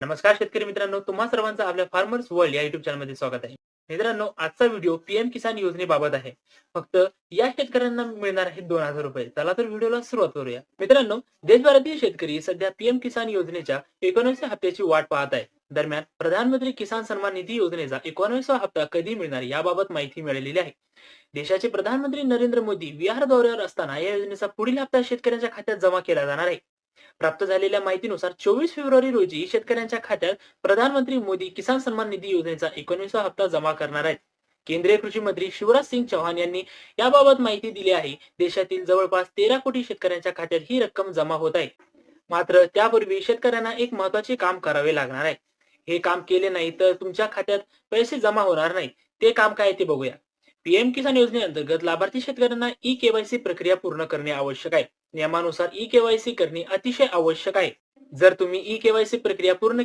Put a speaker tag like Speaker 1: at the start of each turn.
Speaker 1: नमस्कार शेतकरी मित्रांनो, तुम्हा सर्वांचं आपल्या फार्मर्स वर्ल्ड या युट्यूब चॅनलमध्ये स्वागत आहे. मित्रांनो, आजचा व्हिडिओ पीएम किसान योजनेबाबत आहे. फक्त या शेतकऱ्यांना मिळणार आहेत 2000 रुपये. चला तर व्हिडिओला सुरुवात करूया. मित्रांनो, देशभरातील शेतकरी सध्या पीएम किसान योजनेच्या 19व्या हप्त्याची वाट पाहत आहे. दरम्यान प्रधानमंत्री किसान सन्मान निधी योजनेचा 19वा हप्ता कधी मिळणार याबाबत माहिती मिळालेली आहे. देशाचे प्रधानमंत्री नरेंद्र मोदी बिहार दौऱ्यावर असताना या योजनेचा पुढील हप्ता शेतकऱ्यांच्या खात्यात जमा केला जाणार आहे. प्राप्त झालेल्या माहितीनुसार 24 फेब्रुवारी रोजी शेतकऱ्यांच्या खात्यात प्रधानमंत्री मोदी किसान सन्मान निधी योजनेचा 19वा हप्ता जमा करणार आहेत. केंद्रीय कृषी मंत्री शिवराज सिंग चौहान यांनी याबाबत माहिती दिली आहे. देशातील जवळपास 13 कोटी शेतकऱ्यांच्या खात्यात ही रक्कम जमा होत आहे. मात्र त्यापूर्वी शेतकऱ्यांना एक महत्त्वाचे काम करावे लागणार आहे. हे काम केले नाही तर तुमच्या खात्यात पैसे जमा होणार नाही. ते काम काय ते बघूया. पीएम किसान योजनेअंतर्गत लाभार्थी शेतकऱ्यांना ई केवायसी प्रक्रिया पूर्ण करणे आवश्यक आहे. नियमानुसार ई केवायसी करणे अतिशय आवश्यक आहे. जर तुम्ही ई केवायसी प्रक्रिया पूर्ण